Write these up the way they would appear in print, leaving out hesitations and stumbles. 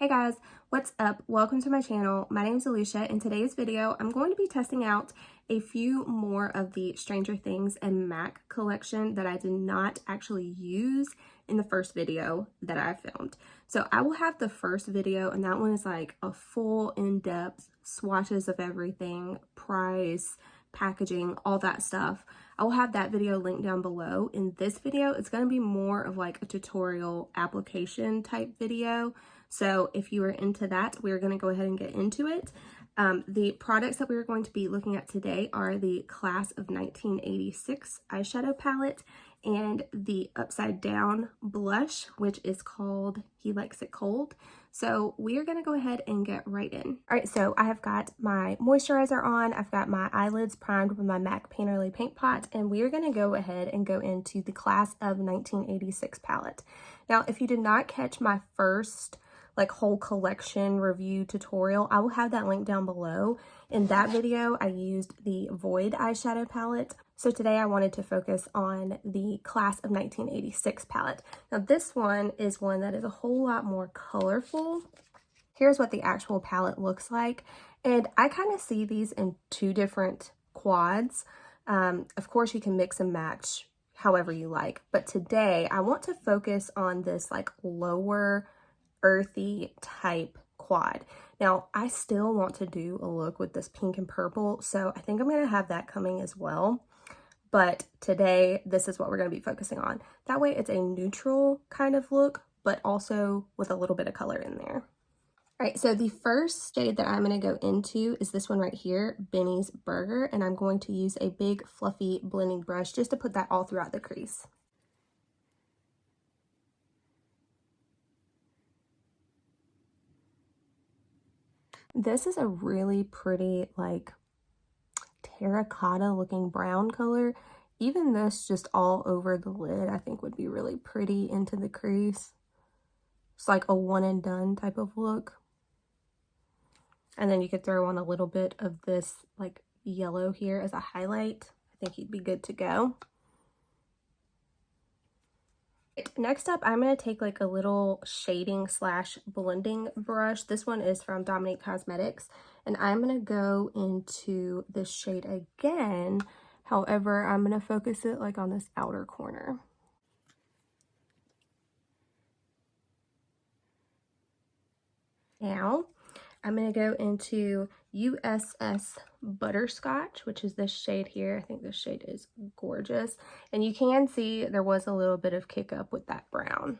Hey guys, what's up? Welcome to my channel. My name is Alicia. In today's video, I'm going to be testing out a few more of the Stranger Things and MAC collection that I did not actually use in the first video that I filmed. So I will have the first video, and that one is like a full in-depth swatches of everything, price, packaging, all that stuff. I will have that video linked down below. In this video, it's going to be more of like a tutorial application type video. So if you are into that, we're going to go ahead and get into it. The products that we're going to be looking at today are the Class of 1986 eyeshadow palette and the Upside Down blush, which is called He Likes It Cold. So we are going to go ahead and get right in. All right, so I have got my moisturizer on. I've got my eyelids primed with my MAC Painterly Paint Pot, and we are going to go ahead and go into the Class of 1986 palette. Now, if you did not catch my first whole collection review tutorial, I will have that link down below. In that video, I used the Void eyeshadow palette. So today I wanted to focus on the Class of 1986 palette. Now this one is one that is a whole lot more colorful. Here's what the actual palette looks like. And I kind of see these in two different quads. Of course you can mix and match however you like. But today I want to focus on this like lower earthy type quad. Now I still want to do a look with this pink and purple, so I think I'm going to have that coming as well, but today this is what we're going to be focusing on. That way it's a neutral kind of look, but also with a little bit of color in there. All right, so the first shade that I'm going to go into is this one right here, Benny's Burger, and I'm going to use a big fluffy blending brush just to put that all throughout the crease. This is a really pretty, like, terracotta looking brown color. Even this just all over the lid, I think would be really pretty into the crease. It's like a one and done type of look. And then you could throw on a little bit of this like yellow here as a highlight. I think you'd be good to go. Next up, I'm going to take like a little shading slash blending brush. This one is from Dominique Cosmetics, and I'm going to go into this shade again. However, I'm going to focus it like on this outer corner. Now, I'm going to go into USS Butterscotch, which is this shade here. I think this shade is gorgeous. And you can see there was a little bit of kick up with that brown.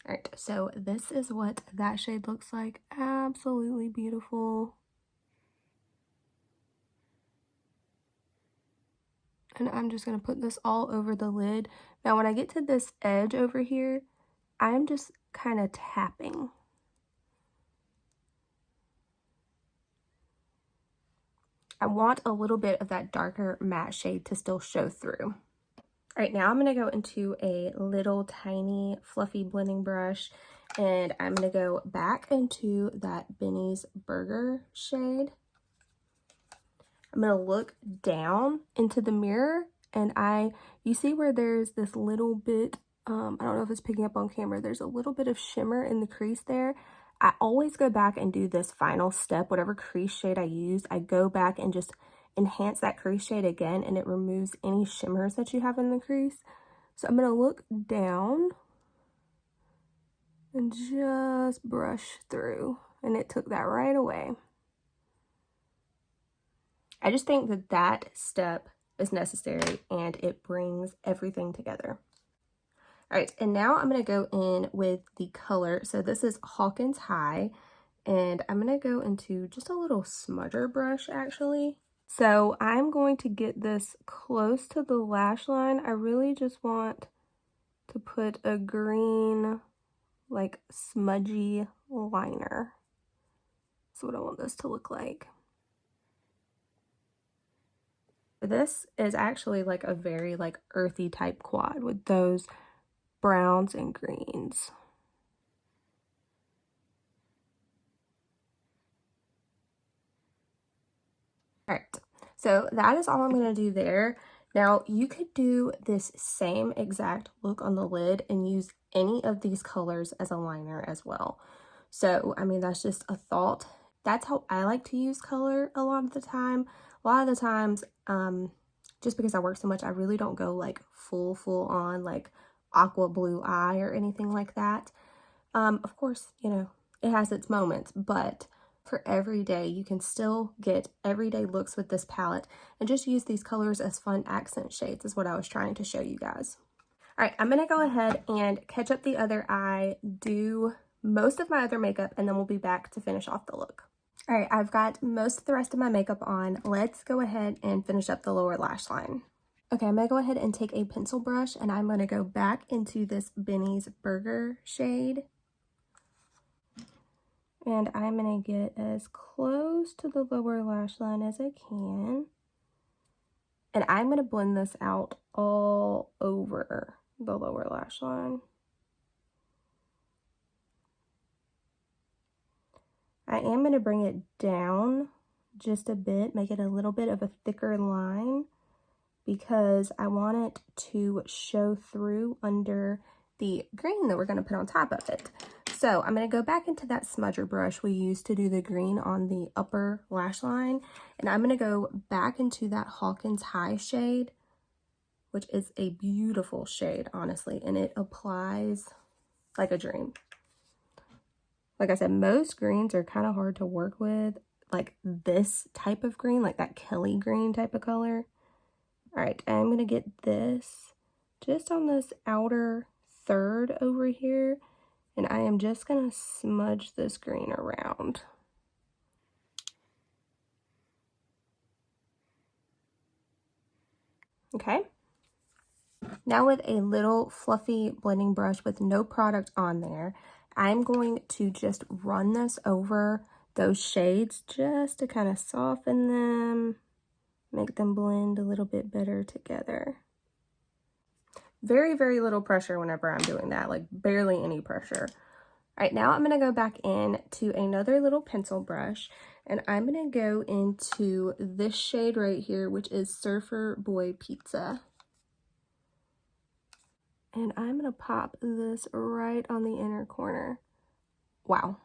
All right, so this is what that shade looks like. Absolutely beautiful. And I'm just going to put this all over the lid. Now, when I get to this edge over here, I'm just kind of tapping. I want a little bit of that darker matte shade to still show through. All right, now I'm going to go into a little tiny fluffy blending brush, and I'm going to go back into that Benny's Burger shade. I'm going to look down into the mirror, and you see where there's this little bit, I don't know if it's picking up on camera, there's a little bit of shimmer in the crease there. I always go back and do this final step, whatever crease shade I use, I go back and just enhance that crease shade again, and it removes any shimmers that you have in the crease. So I'm going to look down and just brush through, and it took that right away. I just think that that step is necessary, and it brings everything together. All right, and now I'm going to go in with the color. So this is Hawkins High, and I'm going to go into just a little smudger brush, actually. So I'm going to get this close to the lash line. I really just want to put a green, like, smudgy liner. That's what I want this to look like. This is actually like a very like earthy type quad with those browns and greens. All right, so that is all I'm going to do there. Now you could do this same exact look on the lid and use any of these colors as a liner as well. So, I mean, that's just a thought. That's how I like to use color a lot of the time. A lot of the times, just because I work so much, I really don't go like full on like aqua blue eye or anything like that. Of course, you know, it has its moments, but for every day, you can still get everyday looks with this palette and just use these colors as fun accent shades is what I was trying to show you guys. All right, I'm gonna go ahead and catch up the other eye, do most of my other makeup, and then we'll be back to finish off the look. All right, I've got most of the rest of my makeup on. Let's go ahead and finish up the lower lash line. Okay, I'm gonna go ahead and take a pencil brush and I'm gonna go back into this Benny's Burger shade. And I'm gonna get as close to the lower lash line as I can. And I'm gonna blend this out all over the lower lash line. I am gonna bring it down just a bit, make it a little bit of a thicker line because I want it to show through under the green that we're gonna put on top of it. So I'm going to go back into that smudger brush we used to do the green on the upper lash line. And I'm going to go back into that Hawkins High shade, which is a beautiful shade, honestly. And it applies like a dream. Like I said, most greens are kind of hard to work with. Like this type of green, like that Kelly green type of color. All right, I'm going to get this just on this outer third over here. And I am just going to smudge this green around. Okay. Now with a little fluffy blending brush with no product on there, I'm going to just run this over those shades just to kind of soften them, make them blend a little bit better together. Very, very little pressure whenever I'm doing that, like barely any pressure. All right, now I'm going to go back in to another little pencil brush, and I'm going to go into this shade right here, which is Surfer Boy Pizza. And I'm going to pop this right on the inner corner. Wow.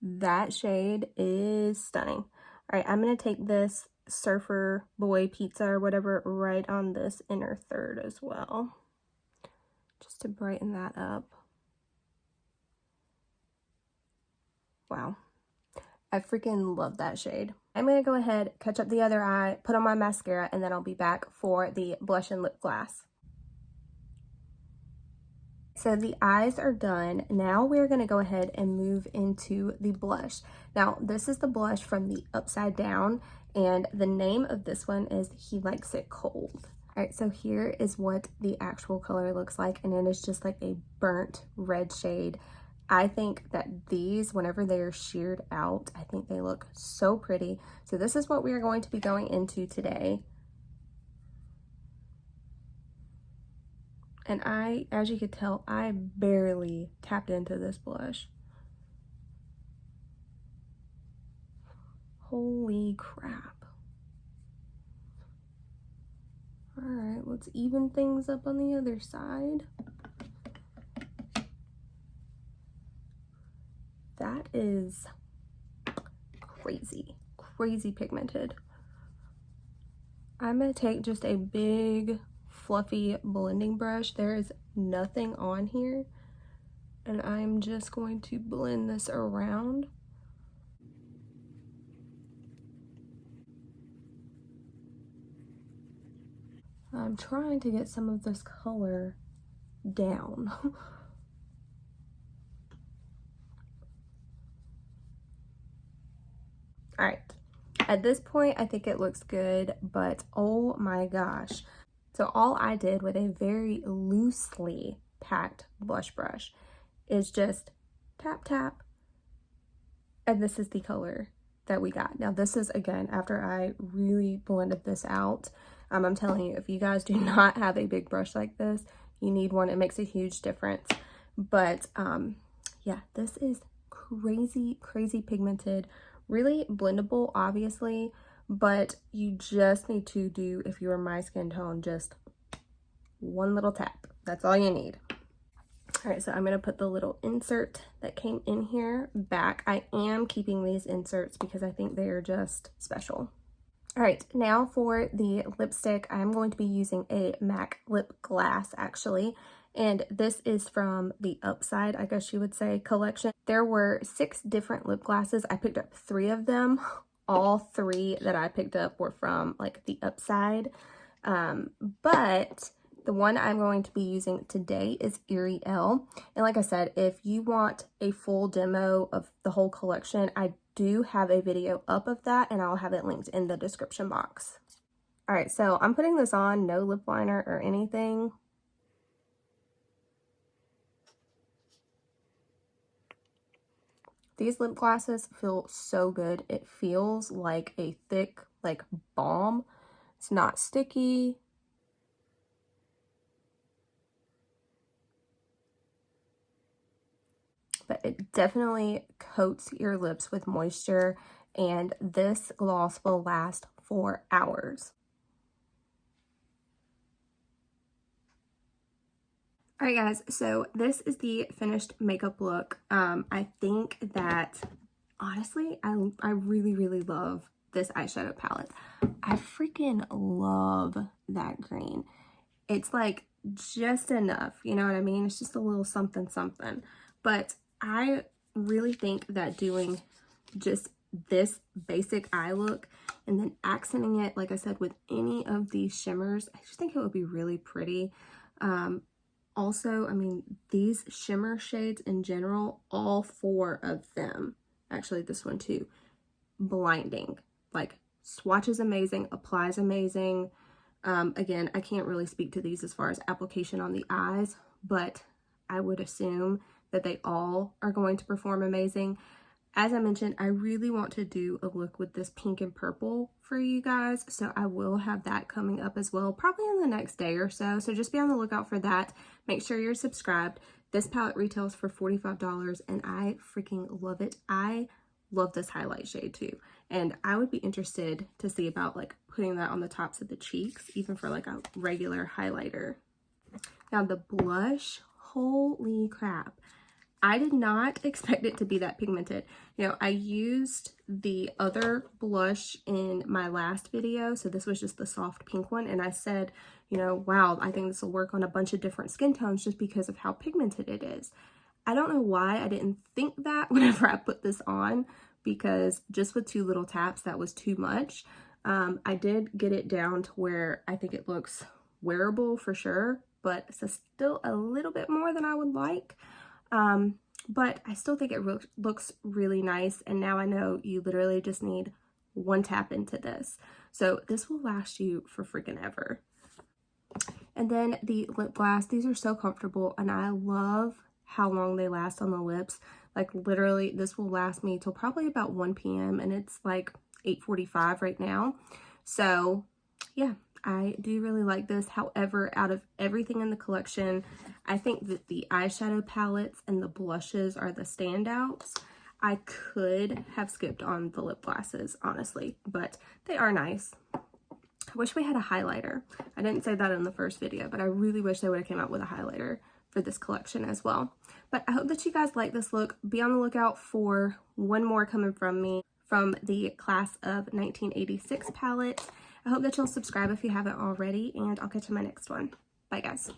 That shade is stunning. All right, I'm going to take this Surfer Boy Pizza or whatever right on this inner third as well, just to brighten that up. Wow, I freaking love that shade. I'm going to go ahead, catch up the other eye, put on my mascara, and then I'll be back for the blush and lip gloss. So the eyes are done. Now we're going to go ahead and move into the blush. Now this is the blush from the Upside Down, and the name of this one is He Likes It Cold. All right, so here is what the actual color looks like, and it is just like a burnt red shade. I think that these, whenever they are sheared out, I think they look so pretty. So this is what we are going to be going into today. And as you could tell, I barely tapped into this blush. Holy crap. All right, let's even things up on the other side. That is crazy, crazy pigmented. I'm gonna take just a big fluffy blending brush. There is nothing on here, and I'm just going to blend this around. I'm trying to get some of this color down. All right, at this point, I think it looks good, but oh my gosh. So all I did with a very loosely packed blush brush is just tap, tap, and this is the color that we got. Now this is, again, after I really blended this out. I'm telling you, if you guys do not have a big brush like this, you need one. It makes a huge difference. But yeah, this is crazy, crazy pigmented, really blendable, obviously, but you just need to do, if you're my skin tone, just one little tap. That's all you need. All right, so I'm gonna put the little insert that came in here back. I am keeping these inserts because I think they are just special. All right, now for the lipstick, I'm going to be using a MAC lip glass actually, and this is from the Upside, I guess you would say, collection. There were 6 different lip glasses. I picked up 3 of them. All 3 that I picked up were from like the Upside, but the one I'm going to be using today is Erie L. And like I said, if you want a full demo of the whole collection, I do have a video up of that, and I'll have it linked in the description box. All right, so I'm putting this on, no lip liner or anything. These lip glosses feel so good. It feels like a thick, like, balm. It's not sticky. But it definitely coats your lips with moisture, and this gloss will last for hours. All right, guys, so this is the finished makeup look. I think that, honestly, I really, really love this eyeshadow palette. I freaking love that green. It's like just enough, you know what I mean? It's just a little something something. But I really think that doing just this basic eye look and then accenting it, like I said, with any of these shimmers, I just think it would be really pretty. Also, I mean, these shimmer shades in general, all 4 of them, actually this one too, blinding. Like, swatch is amazing, apply is amazing. Again, I can't really speak to these as far as application on the eyes, but I would assume that they all are going to perform amazing. As I mentioned, I really want to do a look with this pink and purple for you guys, so I will have that coming up as well, probably in the next day or so. So just be on the lookout for that. Make sure you're subscribed. This palette retails for $45, and I freaking love it. I love this highlight shade too, and I would be interested to see about like putting that on the tops of the cheeks, even for like a regular highlighter. Now the blush, holy crap. I did not expect it to be that pigmented. You know, I used the other blush in my last video, so this was just the soft pink one, and I said, you know, wow, I think this will work on a bunch of different skin tones just because of how pigmented it is. I don't know why I didn't think that whenever I put this on, because just with 2 little taps, that was too much. I did get it down to where I think it looks wearable for sure, but it's still a little bit more than I would like. But I still think it looks really nice, and now I know you literally just need 1 tap into this. So this will last you for freaking ever. And then the lip gloss, these are so comfortable, and I love how long they last on the lips. Like literally, this will last me till probably about 1 p.m. and it's like 8:45 right now. So yeah, I do really like this. However, out of everything in the collection, I think that the eyeshadow palettes and the blushes are the standouts. I could have skipped on the lip glosses, honestly, but they are nice. I wish we had a highlighter. I didn't say that in the first video, but I really wish they would have came out with a highlighter for this collection as well. But I hope that you guys like this look. Be on the lookout for one more coming from me from the Class of 1986 palette. I hope that you'll subscribe if you haven't already, and I'll catch you in my next one. Bye, guys.